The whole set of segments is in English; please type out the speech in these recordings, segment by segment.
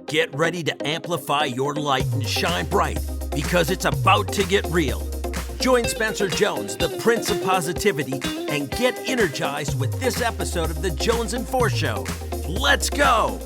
Get ready to amplify your light and shine bright because it's about to get real. Join Spencer Jones, the Prince of Positivity, and get energized with this episode of the Jonesin For Show. Let's go!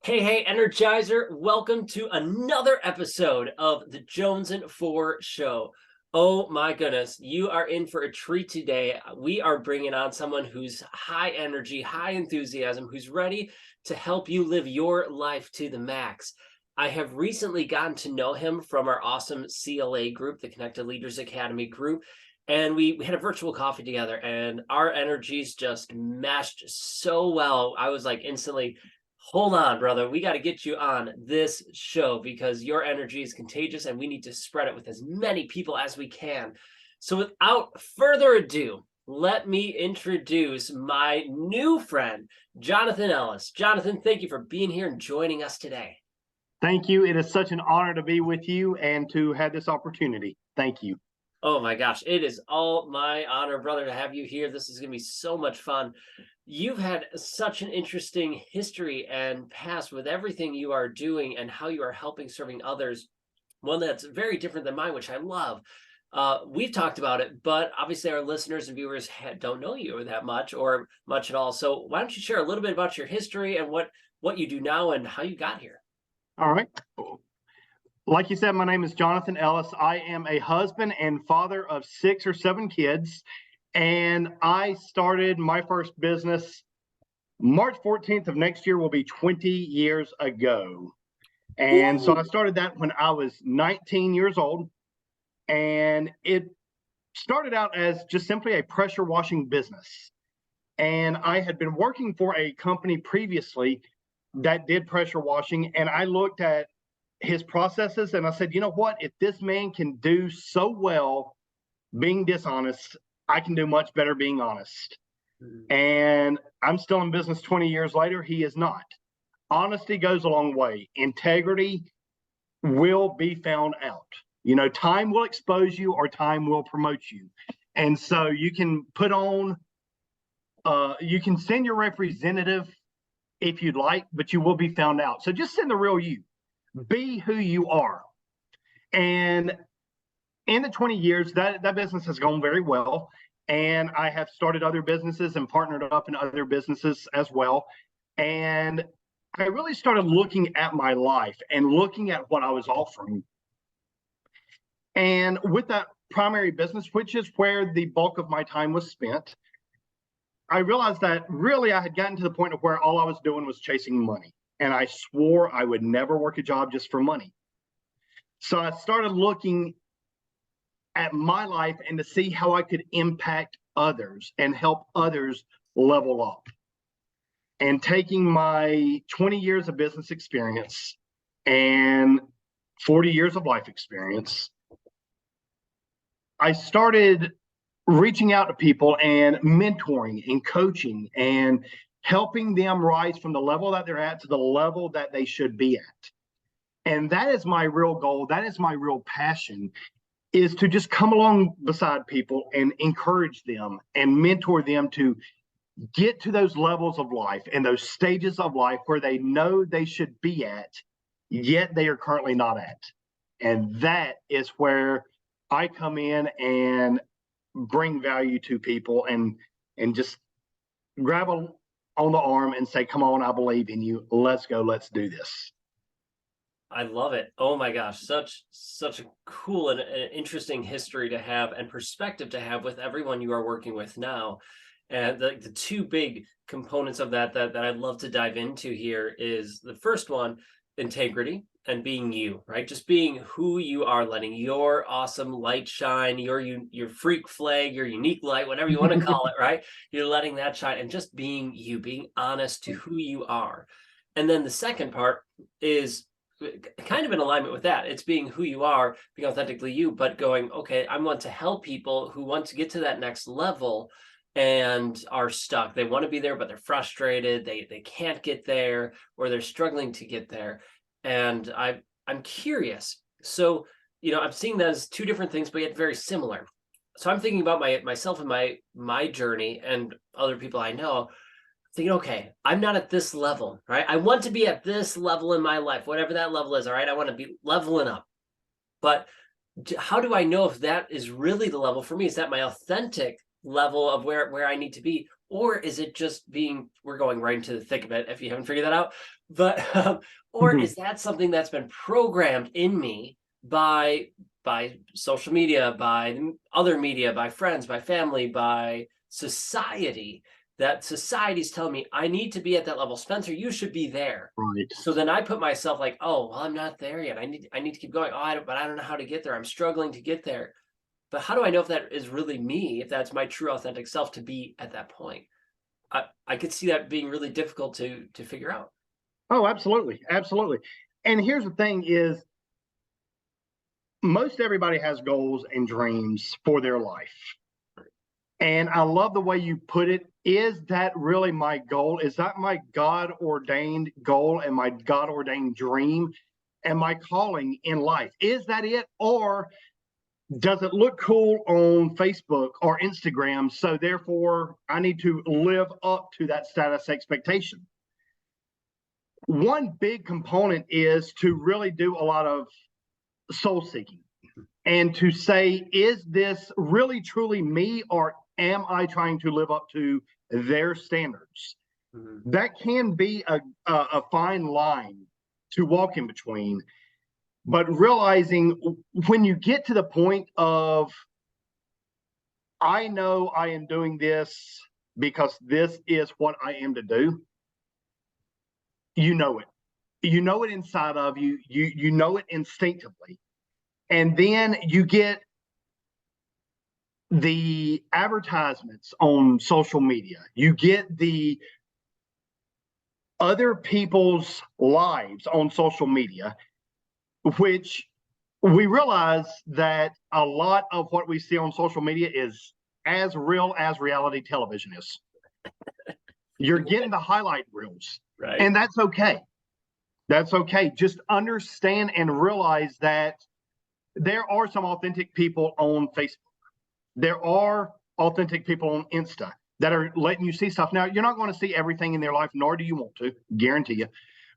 Hey, Energizer. Welcome to another episode of the Jonesin For Show. Oh my goodness, you are in for a treat today. We are bringing on someone who's high energy, high enthusiasm, who's ready to help you live your life to the max. I have recently gotten to know him from our awesome CLA group, the Connected Leaders Academy group, and we had a virtual coffee together, and our energies just meshed so well. I was like instantly, hold on, brother. We got to get you on this show because your energy is contagious and we need to spread it with as many people as we can. So without further ado, let me introduce my new friend, Jonathan Ellis. Jonathan, thank you for being here and joining us today. Thank you. It is such an honor to be with you and to have this opportunity. Thank you. Oh my gosh, it is all my honor, brother, to have you here. This is going to be so much fun. You've had such an interesting history and past with everything you are doing and how you are helping serving others, one that's very different than mine, which I love. We've talked about it, but obviously our listeners and viewers don't know you that much or much at all. So why don't you share a little bit about your history and what you do now and how you got here? All right. Like you said, my name is Jonathan Ellis. I am a husband and father of 6 or 7 kids. And I started my first business March 14th of next year will be 20 years ago. And so I started that when I was 19 years old. And it started out as just simply a pressure washing business. And I had been working for a company previously that did pressure washing. And I looked at his processes and I said, you know what, if this man can do so well being dishonest, I can do much better being honest. And I'm still in business 20 years later. He is not. Honesty goes a long way. Integrity will be found out. You know, time will expose you or time will promote you. And so you can put on, you can send your representative if you'd like, but you will be found out. So just send the real you. Be who you are. And in the 20 years, that business has gone very well. And I have started other businesses and partnered up in other businesses as well. And I really started looking at my life and looking at what I was offering. And with that primary business, which is where the bulk of my time was spent, I realized that really I had gotten to the point of where all I was doing was chasing money. And I swore I would never work a job just for money. So I started looking at my life and to see how I could impact others and help others level up. And taking my 20 years of business experience and 40 years of life experience, I started reaching out to people and mentoring and coaching and helping them rise from the level that they're at to the level that they should be at. And that is my real goal. That is my real passion, is to just come along beside people and encourage them and mentor them to get to those levels of life and those stages of life where they know they should be at, yet they are currently not at. And that is where I come in and bring value to people and just grab them on the arm and say, come on, I believe in you. Let's go. Let's do this. I love it. Oh my gosh, such a cool and interesting history to have and perspective to have with everyone you are working with now. And the two big components of that I'd love to dive into here is the first one, integrity and being you, right? Just being who you are, letting your awesome light shine, your freak flag, your unique light, whatever you want to call it, right? You're letting that shine and just being you, being honest to who you are. And then the second part is kind of in alignment with that. It's being who you are, being authentically you, but going, okay, I want to help people who want to get to that next level and are stuck. They want to be there, but they're frustrated. They can't get there, or they're struggling to get there. And I'm curious. So, I'm seeing that as two different things, but yet very similar. so I'm thinking about myself and my journey and other people I know, thinking, okay, I'm not at this level, right? I want to be at this level in my life, whatever that level is, all right? I want to be leveling up. But how do I know if that is really the level for me? Is that my authentic level of where I need to be? Or is it just being, we're going right into the thick of it if you haven't figured that out. But or Mhm. is that something that's been programmed in me by social media, by other media, by friends, by family, by society, that society's telling me I need to be at that level. Spencer, you should be there. Right. So then I put myself like, oh, well, I'm not there yet. I need to keep going. Oh, but I don't know how to get there. I'm struggling to get there. But how do I know if that is really me, if that's my true authentic self to be at that point? I could see that being really difficult to figure out. Oh, absolutely. Absolutely. And here's the thing is most everybody has goals and dreams for their life. And I love the way you put it. Is that really my goal? Is that my God ordained goal and my God ordained dream and my calling in life? Is that it? Or does it look cool on Facebook or Instagram? So therefore, I need to live up to that status expectation. One big component is to really do a lot of soul seeking and to say, is this really truly me, or am I trying to live up to their standards? Mm-hmm. That can be a fine line to walk in between, but realizing when you get to the point of, I know I am doing this because this is what I am to do, you know it. You know it inside of you. You know it instinctively. And then you get the advertisements on social media. You get the other people's lives on social media, which we realize that a lot of what we see on social media is as real as reality television is. You're getting the highlight reels, Right. and that's okay. That's okay. Just understand and realize that there are some authentic people on Facebook. There are authentic people on Insta that are letting you see stuff. Now, you're not going to see everything in their life, nor do you want to, guarantee you.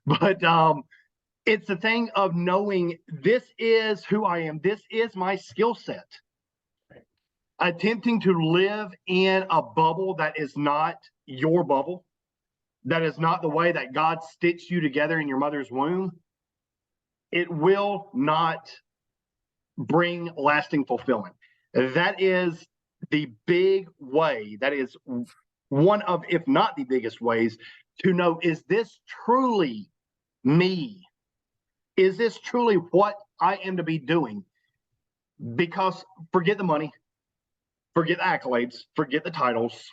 But it's the thing of knowing this is who I am. This is my skill set. Attempting to live in a bubble that is not your bubble, that is not the way that God stitched you together in your mother's womb, it will not bring lasting fulfillment. That is the big way, that is one of, if not the biggest ways, to know, is this truly me? Is this truly what I am to be doing? Because forget the money, forget the accolades, forget the titles.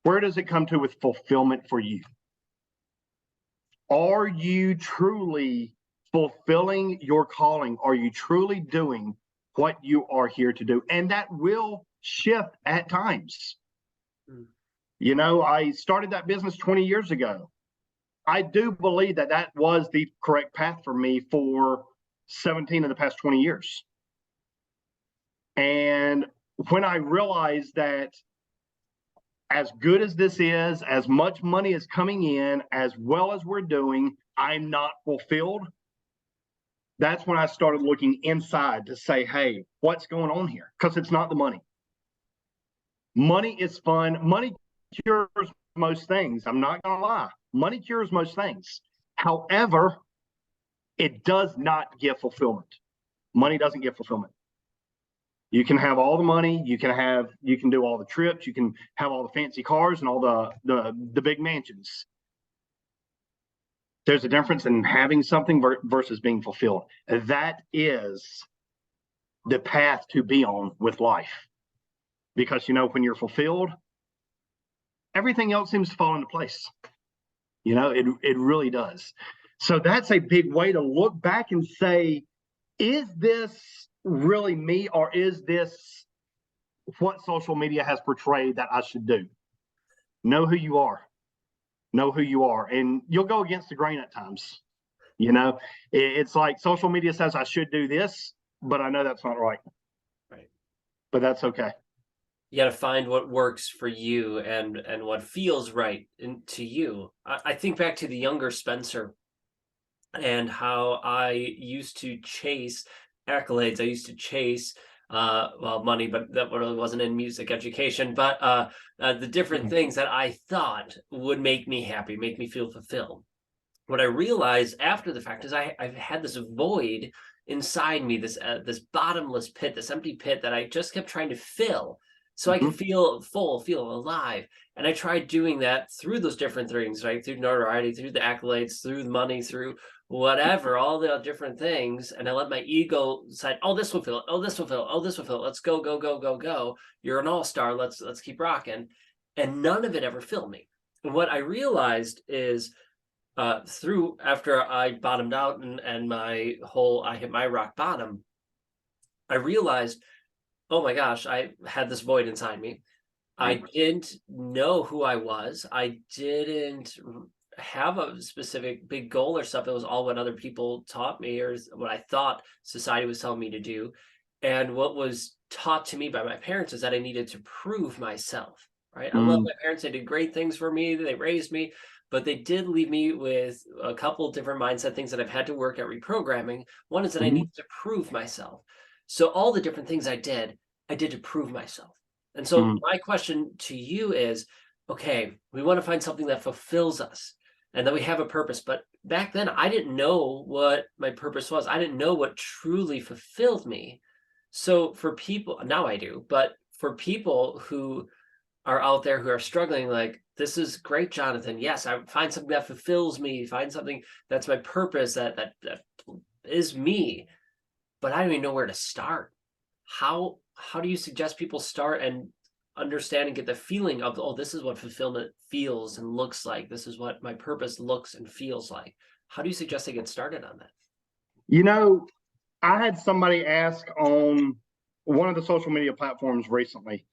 Where does it come to with fulfillment for you? Are you truly fulfilling your calling? Are you truly doing what you are here to do? And that will shift at times. You know, I started that business 20 years ago. I do believe that that was the correct path for me for 17 of the past 20 years. And when I realized that as good as this is, as much money is coming in, as well as we're doing, I'm not fulfilled. That's when I started looking inside to say, hey, what's going on here? Because it's not the money. Money is fun. Money cures most things. I'm not going to lie. Money cures most things. However, it does not give fulfillment. Money doesn't give fulfillment. You can have all the money, you can do all the trips, you can have all the fancy cars and all the big mansions. There's a difference in having something versus being fulfilled. That is the path to be on with life. Because, you know, when you're fulfilled, everything else seems to fall into place. You know, it really does. So that's a big way to look back and say, is this really me, or is this what social media has portrayed that I should do? Know who you are. Know who you are. And you'll go against the grain at times. You know, it's like social media says I should do this, but I know that's not right. Right. but that's okay. You got to find what works for you and what feels right to you. I think back to the younger Spencer and how I used to chase accolades. I used to chase well, money, but that really wasn't in music education. But the different Mhm. things that I thought would make me happy, make me feel fulfilled. What I realized after the fact is I've had this void inside me, this bottomless pit, this empty pit that I just kept trying to fill so I could Mhm. feel full, feel alive. And I tried doing that through those different things, right? Through notoriety, through the accolades, through the money, through whatever, all the different things. And I let my ego decide, oh, this will fill it. Oh, this will fill it. Oh, this will fill it. Let's go, go, go, go, go. You're an all-star. Let's keep rocking. And none of it ever filled me. And what I realized is through after I bottomed out and I hit my rock bottom, I realized, oh my gosh, I had this void inside me. I didn't know who I was. I didn't have a specific big goal or stuff. It was all what other people taught me or what I thought society was telling me to do. And what was taught to me by my parents is that I needed to prove myself, right? I love Mm. my parents. They did great things for me. They raised me, but they did leave me with a couple of different mindset things that I've had to work at reprogramming. One is that I Mhm. needed to prove myself. So all the different things I did to prove myself. And so Mm. my question to you is, okay, we want to find something that fulfills us and that we have a purpose. But back then, I didn't know what my purpose was. I didn't know what truly fulfilled me. So for people, now I do, but for people who are out there who are struggling, like, this is great, Jonathan. Yes, I find something that fulfills me, find something that's my purpose, that is me, but I don't even know where to start. How do you suggest people start and understand and get the feeling of, oh, this is what fulfillment feels and looks like, this is what my purpose looks and feels like? How do you suggest they get started on that? You know, I had somebody ask on one of the social media platforms recently.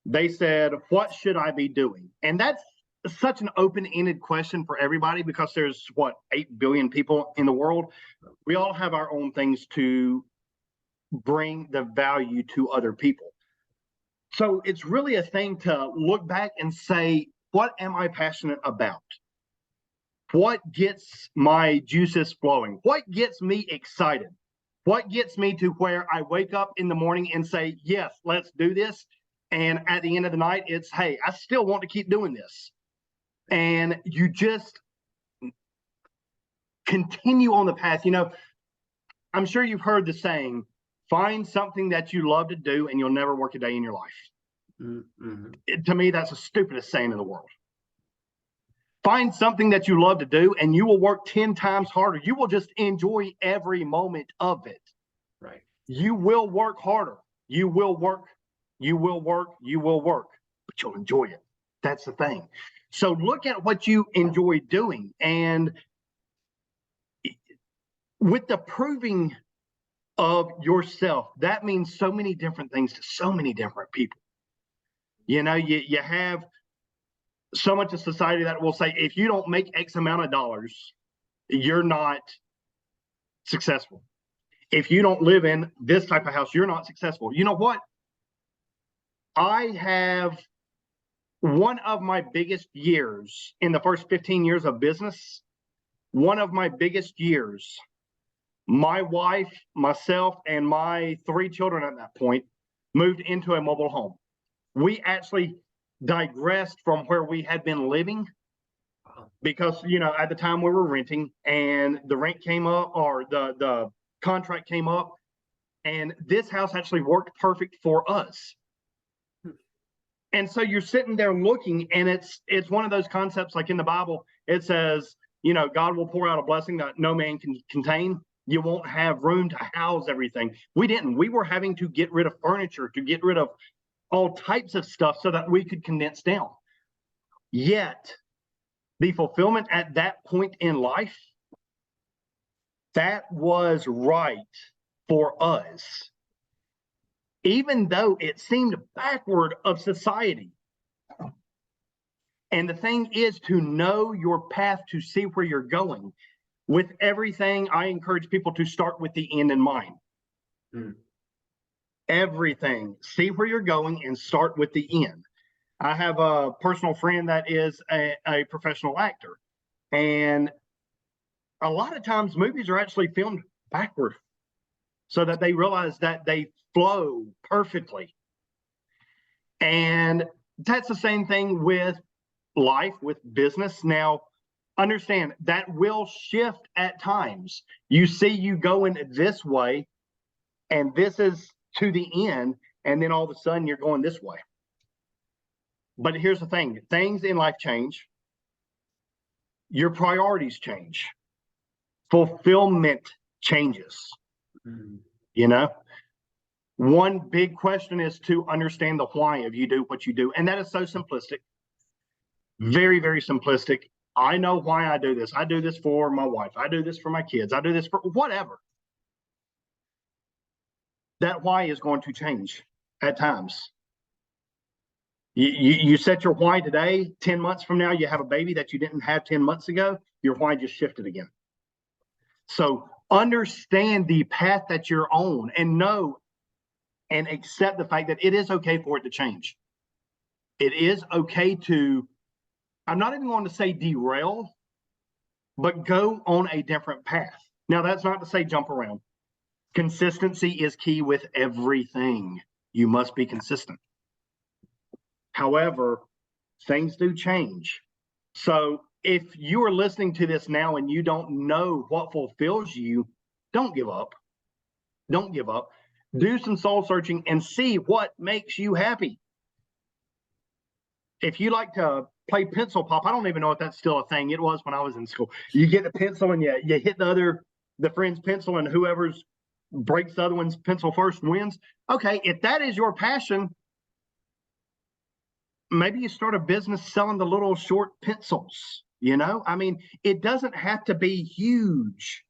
They said, "What should I be doing?" And that's such an open-ended question for everybody because there's what 8 billion people in the world. We all have our own things to bring the value to other people. So it's really a thing to look back and say, what am I passionate about? What gets my juices flowing? What gets me excited? What gets me to where I wake up in the morning and say, yes, let's do this. And at the end of the night, it's, hey, I still want to keep doing this. And you just continue on the path. I'm sure you've heard the saying, find something that you love to do and you'll never work a day in your life. Mm-hmm. To me, that's the stupidest saying in the world. Find something that you love to do and you will work 10 times harder. You will just enjoy every moment of it. Right. You will work harder. You will work, you will work, you will work, but you'll enjoy it. That's the thing. So look at what you enjoy doing. And with the proving of yourself, that means so many different things to so many different people. You have so much of society that will say, if you don't make X amount of dollars, you're not successful. If you don't live in this type of house, you're not successful. You know what? I have one of my biggest years in the first 15 years of business. One of my biggest years, my wife, myself, and my 3 children at that point moved into a mobile home. We actually digressed from where we had been living because, at the time we were renting and the rent came up or the contract came up, and this house actually worked perfect for us. And so you're sitting there looking, and it's one of those concepts like in the Bible, it says, God will pour out a blessing that no man can contain. You won't have room to house everything. We didn't. We were having to get rid of furniture, to get rid of all types of stuff so that we could condense down. Yet, the fulfillment at that point in life, that was right for us. Even though it seemed backward of society. And the thing is to know your path, to see where you're going. With everything, I encourage people to start with the end in mind. Mm. everything. See where you're going and start with the end. I have a personal friend that is a professional actor, and a lot of times movies are actually filmed backward so that they realize that they flow perfectly. And that's the same thing with life, with business. Now, understand that will shift at times. You see you going this way, and this is to the end, and then all of a sudden you're going this way. But here's the thing, things in life change. Your priorities change. Fulfillment changes. You know, one big question is to understand the why of you do what you do. And that is so simplistic. Very, very simplistic. I know why I do this. I do this for my wife. I do this for my kids. I do this for whatever. That why is going to change at times. You set your why today, 10 months from now, you have a baby that you didn't have 10 months ago, your why just shifted again. So understand the path that you're on and know and accept the fact that it is okay for it to change. It is okay to, I'm not even going to say derail, but go on a different path. Now, that's not to say jump around. Consistency is key with everything. You must be consistent. However, things do change. So if you are listening to this now and you don't know what fulfills you, don't give up. Don't give up. Do some soul searching and see what makes you happy. If you like to play pencil pop, I don't even know if that's still a thing. It was when I was in school. You get a pencil and you hit the friend's pencil, and whoever's breaks the other one's pencil first wins. Okay, if that is your passion, maybe you start a business selling the little short pencils. You know, I mean, it doesn't have to be huge,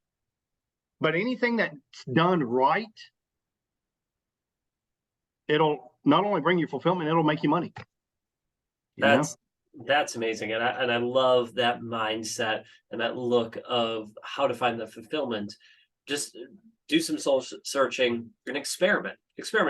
but anything that's done right, it'll not only bring you fulfillment, it'll make you money. That's amazing. And I love that mindset and that look of how to find the fulfillment. Just do some soul searching and experiment.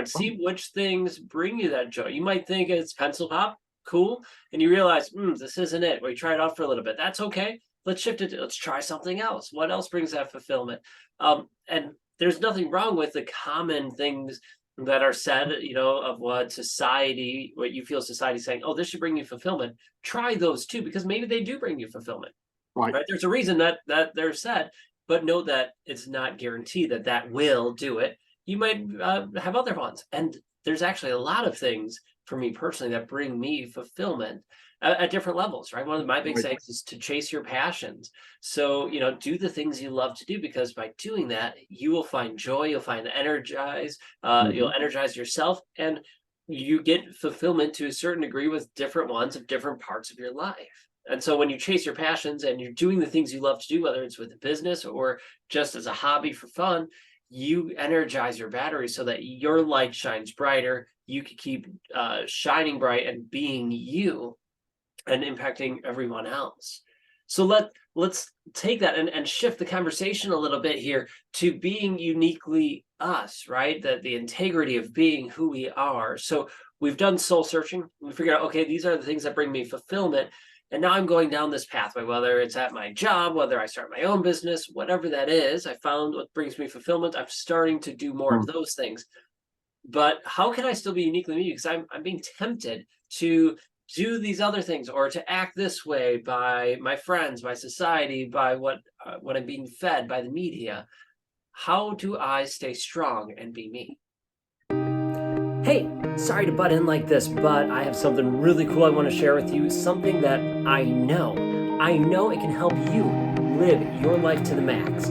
See which things bring you that joy. You might think it's pencil pop, cool, and you realize, this isn't it. Well, you try it out for a little bit. That's okay. Let's shift it. Let's try something else. What else brings that fulfillment? And there's nothing wrong with the common things that are said, of what you feel society saying, oh, this should bring you fulfillment. Try those too, because maybe they do bring you fulfillment. Right? There's a reason that they're said, but know that it's not guaranteed that will do it. You might have other ones. And there's actually a lot of things for me personally that bring me fulfillment at different levels, right? One of my big sayings is to chase your passions. So, do the things you love to do, because by doing that, you will find joy, you'll find energize, you'll energize yourself, and you get fulfillment to a certain degree with different ones of different parts of your life. And so when you chase your passions and you're doing the things you love to do, whether it's with a business or just as a hobby for fun, you energize your battery so that your light shines brighter. You can keep shining bright and being you and impacting everyone else. So let's take that and shift the conversation a little bit here to being uniquely us, right? The integrity of being who we are. So we've done soul searching. We figured out, okay, these are the things that bring me fulfillment. And now I'm going down this pathway, whether it's at my job, whether I start my own business, whatever that is. I found what brings me fulfillment. I'm starting to do more of those things. But how can I still be uniquely me? Because I'm being tempted to do these other things or to act this way by my friends, by society, by what I'm being fed by the media. How do I stay strong and be me? Hey, sorry to butt in like this, but I have something really cool I want to share with you. Something that I know it can help you live your life to the max.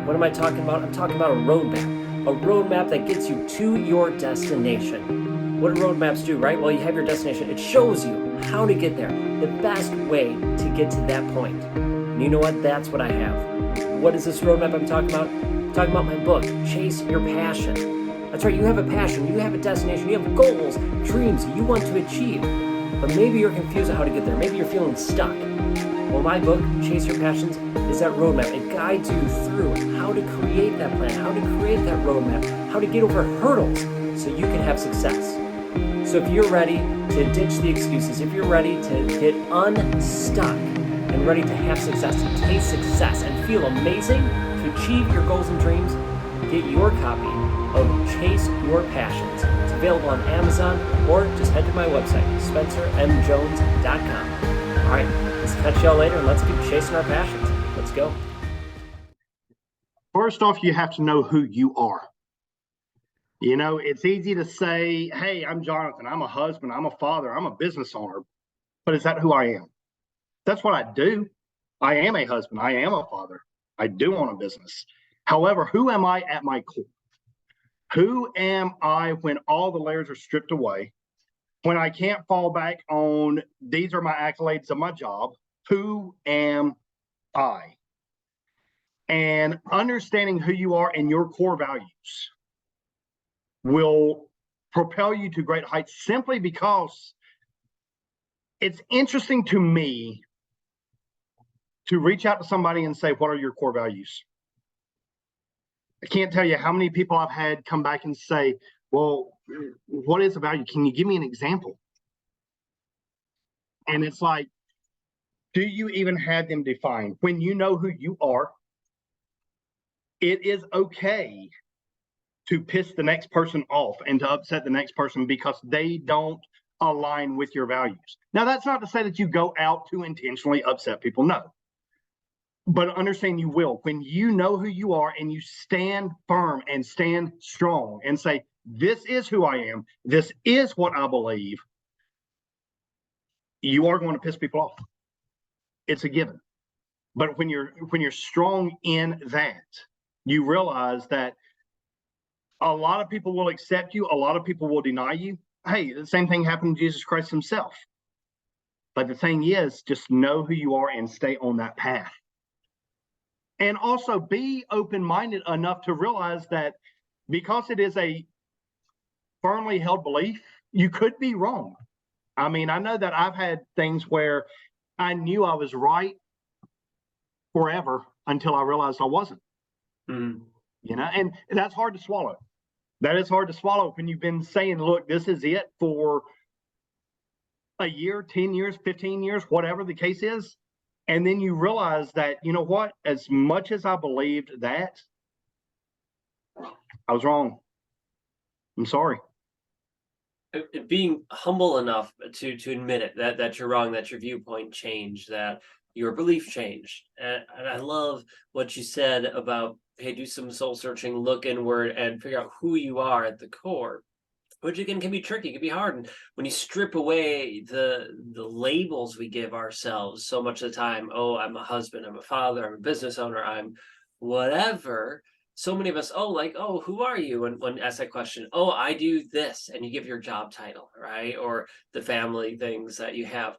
What am I talking about? I'm talking about a roadmap that gets you to your destination. What do roadmaps do, right? Well, you have your destination. It shows you how to get there, the best way to get to that point. And you know what? That's what I have. What is this roadmap I'm talking about? I'm talking about my book, Chase Your Passion. That's right, you have a passion, you have a destination, you have goals, dreams you want to achieve, but maybe you're confused on how to get there. Maybe you're feeling stuck. Well, my book, Chase Your Passions, is that roadmap. It guides you through how to create that plan, how to create that roadmap, how to get over hurdles so you can have success. So if you're ready to ditch the excuses, if you're ready to get unstuck and ready to have success, to taste success and feel amazing, to achieve your goals and dreams, get your copy of Chase Your Passions. It's available on Amazon, or just head to my website, spencermjones.com. All right, let's catch y'all later, and let's keep chasing our passions. Let's go. First off, you have to know who you are. You know, it's easy to say, hey, I'm Jonathan, I'm a husband, I'm a father, I'm a business owner, but is that who I am? That's what I do. I am a husband, I am a father, I do own a business. However, who am I at my core? Who am I when all the layers are stripped away? When I can't fall back on, these are my accolades of my job, who am I? And understanding who you are and your core values will propel you to great heights, simply because it's interesting to me to reach out to somebody and say, what are your core values? I can't tell you how many people I've had come back and say, well, what is a value? Can you give me an example? And it's like, do you even have them defined? When you know who you are, it is okay to piss the next person off and to upset the next person because they don't align with your values. Now, that's not to say that you go out to intentionally upset people, no. But understand you will. When you know who you are and you stand firm and stand strong and say, this is who I am, this is what I believe, you are going to piss people off. It's a given. But when you're strong in that, you realize that a lot of people will accept you, a lot of people will deny you. Hey, the same thing happened to Jesus Christ himself. But the thing is, just know who you are and stay on that path. And also be open-minded enough to realize that because it is a firmly held belief, you could be wrong. I mean, I know that I've had things where I knew I was right forever until I realized I wasn't. Mm-hmm. You know, and that's hard to swallow. That is hard to swallow when you've been saying, look, this is it for a year, 10 years, 15 years, whatever the case is. And then you realize that, you know what, as much as I believed that, I was wrong. I'm sorry. Being humble enough to admit it, that you're wrong, that your viewpoint changed, that your belief changed. And I love what you said about, hey, do some soul searching, look inward, and figure out who you are at the core, which again can be tricky, can be hard. And when you strip away the labels we give ourselves so much of the time, oh, I'm a husband, I'm a father, I'm a business owner, I'm whatever. So many of us, oh, like, oh, who are you? And when asked that question, oh, I do this, and you give your job title, right? Or the family things that you have.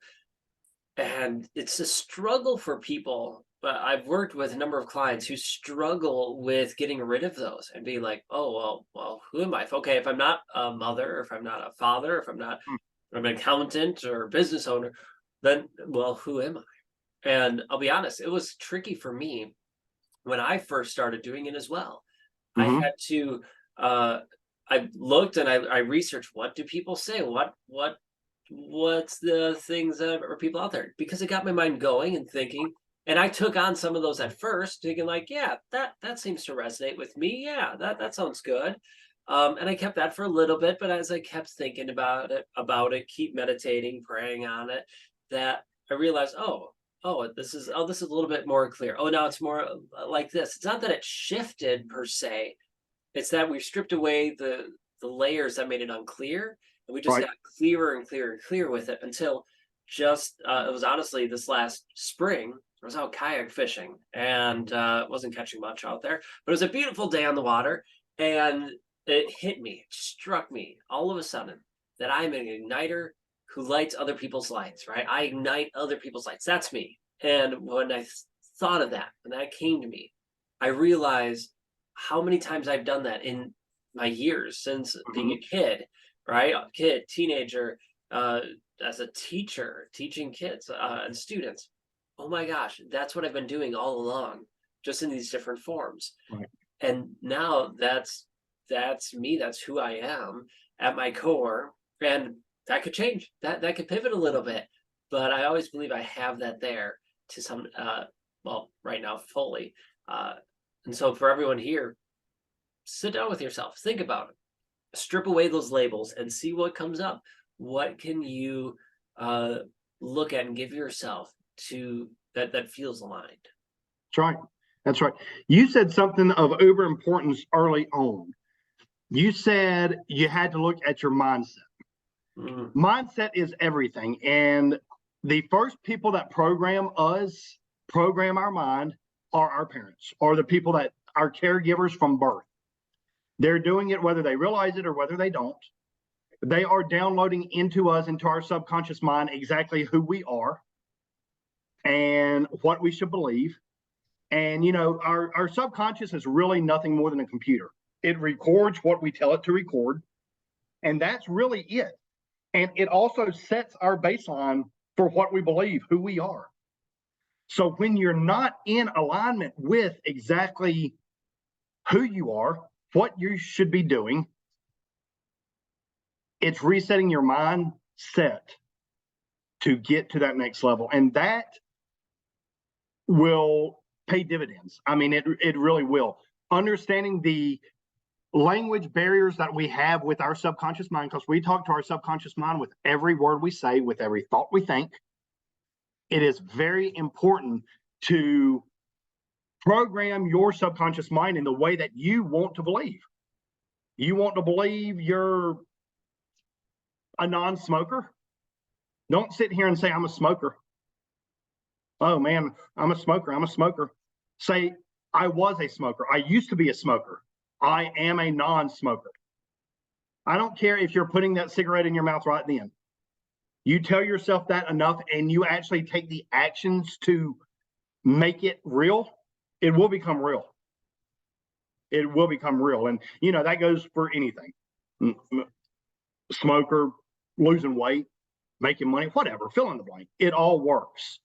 And it's a struggle for people. But I've worked with a number of clients who struggle with getting rid of those and being like, oh, well, who am I? Okay, if I'm not a mother, or if I'm not a father, if I'm not, I'm an accountant or business owner, then, well, who am I? And I'll be honest, it was tricky for me when I first started doing it as well. I Mm-hmm. had to, I looked and I researched, what do people say? What's the things that are people out there? Because it got my mind going and thinking, and I took on some of those at first, thinking like, yeah, that seems to resonate with me. Yeah, that sounds good. And I kept that for a little bit, but as I kept thinking about it, keep meditating, praying on it, that I realized, this is a little bit more clear. Oh, now it's more like this. It's not that it shifted per se. It's that we've stripped away the layers that made it unclear, and we just Right. got clearer and clearer and clearer with it until just it was honestly this last spring. I was out kayak fishing and wasn't catching much out there, but it was a beautiful day on the water, and it hit me, it struck me all of a sudden that I'm an igniter who lights other people's lights, right? I ignite other people's lights. That's me. And when I thought of that, when that came to me, I realized how many times I've done that in my years since being a kid, right? A kid, teenager, as a teacher, teaching kids and students. Oh my gosh, that's what I've been doing all along, just in these different forms. Right. And now that's that's me, that's who I am at my core. And that could change. That could pivot a little bit. But I always believe I have that there to some well, right now fully. And so for everyone here, sit down with yourself, think about it, strip away those labels and see what comes up. What can you look at and give yourself to that feels aligned? That's right. That's right. You said something of uber importance early on. You said you had to look at your mindset. Mindset is everything. And the first people that program us, program our mind, are our parents, or the people that are caregivers from birth. They're doing it whether they realize it or whether they don't. They are downloading into us, into our subconscious mind, exactly who we are and what we should believe. And, you know, our subconscious is really nothing more than a computer. It records what we tell it to record. And that's really it. And it also sets our baseline for what we believe, who we are. So when you're not in alignment with exactly who you are, what you should be doing, it's resetting your mindset to get to that next level. And that will pay dividends. I mean, it really will. Understanding the language barriers that we have with our subconscious mind, because we talk to our subconscious mind with every word we say, with every thought we think. It is very important to program your subconscious mind in the way that you want to believe. You want to believe you're a non-smoker? Don't sit here and say, I'm a smoker. Oh man, I'm a smoker. I'm a smoker. Say, I was a smoker. I used to be a smoker. I am a non-smoker. I don't care if you're putting that cigarette in your mouth right then. You tell yourself that enough and you actually take the actions to make it real, it will become real. It will become real. And, you know, that goes for anything. Smoker, losing weight, making money, whatever, fill in the blank. It all works.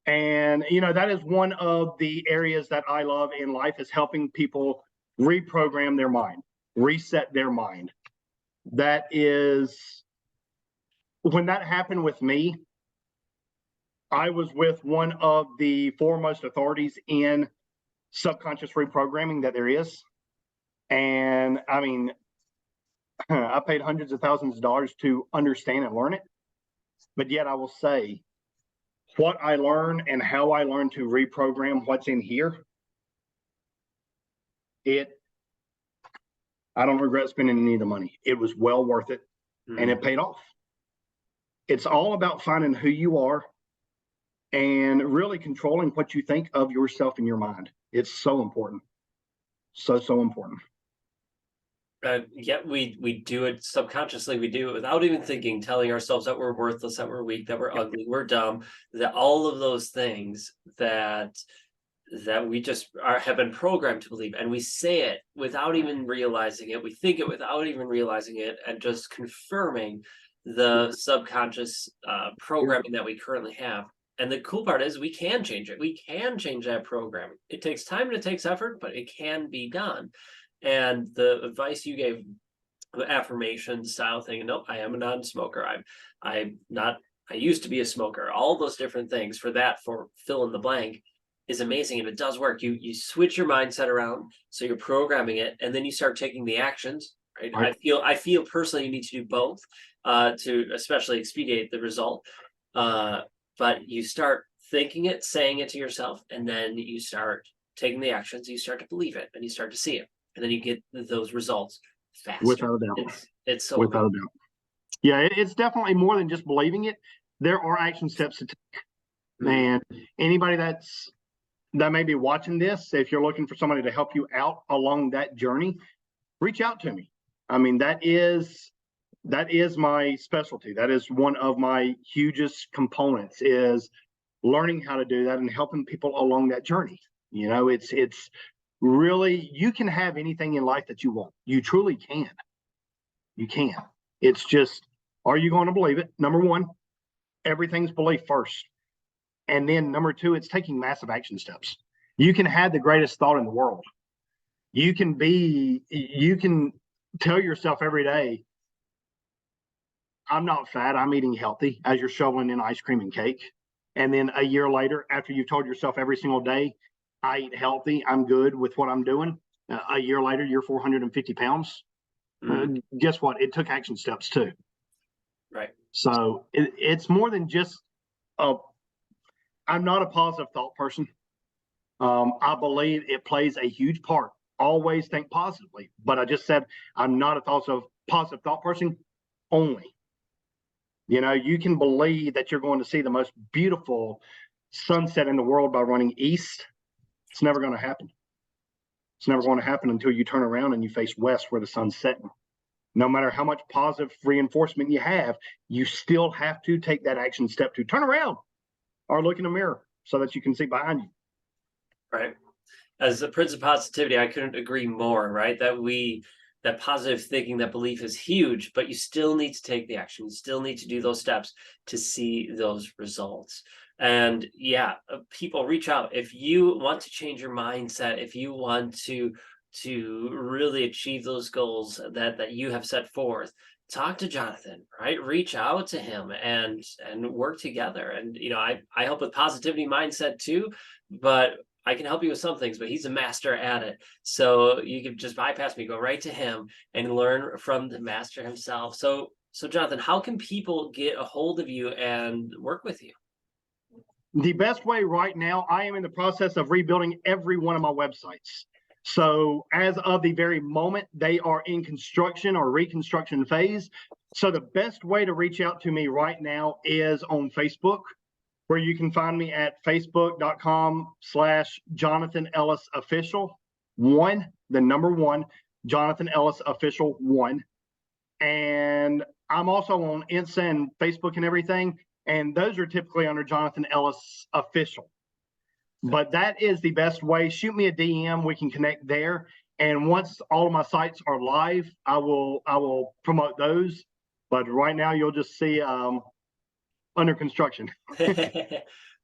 And, you know, that is one of the areas that I love in life, is helping people reprogram their mind, reset their mind. That is, when that happened with me, I was with one of the foremost authorities in subconscious reprogramming that there is. And I mean, I paid hundreds of thousands of dollars to understand and learn it. But yet I will say, what I learned and how I learned to reprogram what's in here, I don't regret spending any of the money. It was well worth it, and it paid off. It's all about finding who you are and really controlling what you think of yourself in your mind. It's so important. So important. Yet we do it subconsciously. We do it without even thinking, telling ourselves that we're worthless, that we're weak, that we're ugly, we're dumb, that all of those things that we just have been programmed to believe, and we say it without even realizing it. We think it without even realizing it, and just confirming the subconscious programming that we currently have. And the cool part is we can change it. We can change that program. It takes time and it takes effort, but it can be done. And the advice you gave, the affirmation style thing, nope, I am a non-smoker. I'm not, I used to be a smoker. All those different things for fill in the blank is amazing. And it does work. You switch your mindset around, so you're programming it, and then you start taking the actions. Right? I feel personally you need to do both to especially expedite the result. But you start thinking it, saying it to yourself, and then you start taking the actions. You start to believe it, and you start to see it, and then you get those results faster. Without a doubt. It's so without a doubt. Yeah, it's definitely more than just believing it. There are action steps to take. And anybody that may be watching this, if you're looking for somebody to help you out along that journey, reach out to me. I mean, that is my specialty. That is one of my hugest components, is learning how to do that and helping people along that journey. You know, it's really, you can have anything in life that you want. You truly can. You can. It's just, are you going to believe it? Number one, everything's belief first. And then number two, it's taking massive action steps. You can have the greatest thought in the world. You can tell yourself every day, I'm not fat, I'm eating healthy, as you're shoveling in ice cream and cake. And then a year later, after you've told yourself every single day, I eat healthy, I'm good with what I'm doing, a year later, you're 450 pounds. Guess what? It took action steps too. Right. So it's more than just I'm not a positive thought person. I believe it plays a huge part. Always think positively. But I just said I'm not a positive thought person only. You know, you can believe that you're going to see the most beautiful sunset in the world by running east. It's never going to happen. It's never going to happen until you turn around and you face west where the sun's setting. No matter how much positive reinforcement you have, you still have to take that action step to turn around or look in a mirror so that you can see behind you. Right. As the Prince of Positivity, I couldn't agree more, right? That positive thinking, that belief is huge, but you still need to take the action. You still need to do those steps to see those results. And yeah, people, reach out. If you want to change your mindset, if you want to really achieve those goals that you have set forth, talk to Jonathan, right? Reach out to him and work together. And I help with positivity mindset too, but I can help you with some things, but he's a master at it. So you can just bypass me, go right to him and learn from the master himself. So Jonathan, how can people get a hold of you and work with you? The best way right now, I am in the process of rebuilding every one of my websites. So as of the very moment, they are in construction or reconstruction phase. So the best way to reach out to me right now is on Facebook, where you can find me at facebook.com/Jonathan Ellis Official 1, the number 1, Jonathan Ellis Official 1. And I'm also on Insta and Facebook and everything. And those are typically under Jonathan Ellis Official. But that is the best way. Shoot me a DM. We can connect there. And once all of my sites are live, I will promote those. But right now, you'll just see under construction.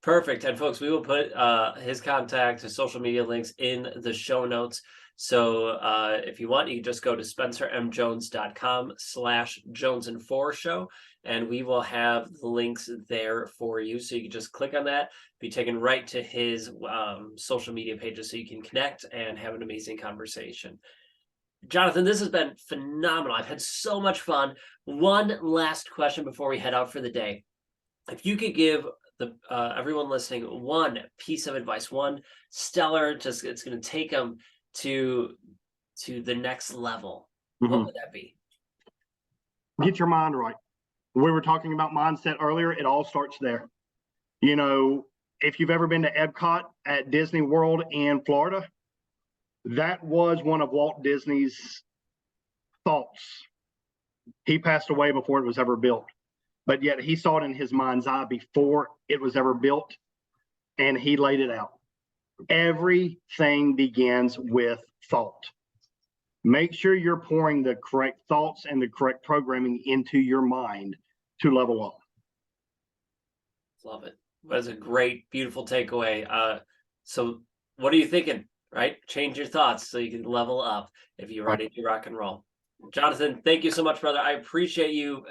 Perfect. And folks, we will put his contact, his social media links in the show notes. So if you want, you can just go to spencermjones.com/Jonesin For Show, and we will have the links there for you. So you can just click on that, be taken right to his social media pages so you can connect and have an amazing conversation. Jonathan, this has been phenomenal. I've had so much fun. One last question before we head out for the day. If you could give the everyone listening one piece of advice, one stellar, it's going to take them to the next level, what would that be? Get your mind right. We were talking about mindset earlier. It all starts there. You know, if you've ever been to Epcot at Disney World in Florida, that was one of Walt Disney's thoughts. He passed away before it was ever built, but yet he saw it in his mind's eye before it was ever built, and he laid it out. Everything begins with thought. Make sure you're pouring the correct thoughts and the correct programming into your mind to level up. Love it. That's a great, beautiful takeaway. So what are you thinking, right? Change your thoughts so you can level up if you're ready to rock and roll. Jonathan, thank you so much, brother. I appreciate you.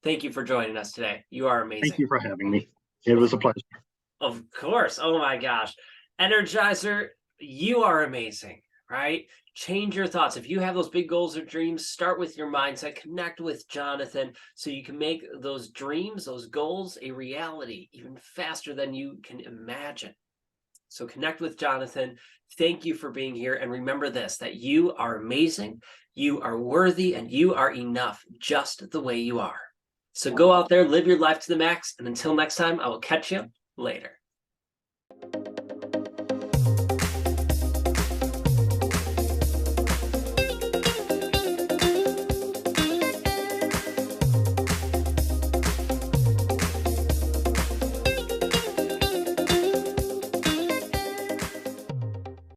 Thank you for joining us today. You are amazing. Thank you for having me. It was a pleasure. Of course. Oh my gosh. Energizer, you are amazing, right? Change your thoughts. If you have those big goals or dreams, start with your mindset, connect with Jonathan so you can make those dreams, those goals a reality even faster than you can imagine. So connect with Jonathan. Thank you for being here. And remember this, that you are amazing, you are worthy, and you are enough just the way you are. So go out there, live your life to the max. And until next time, I will catch you later.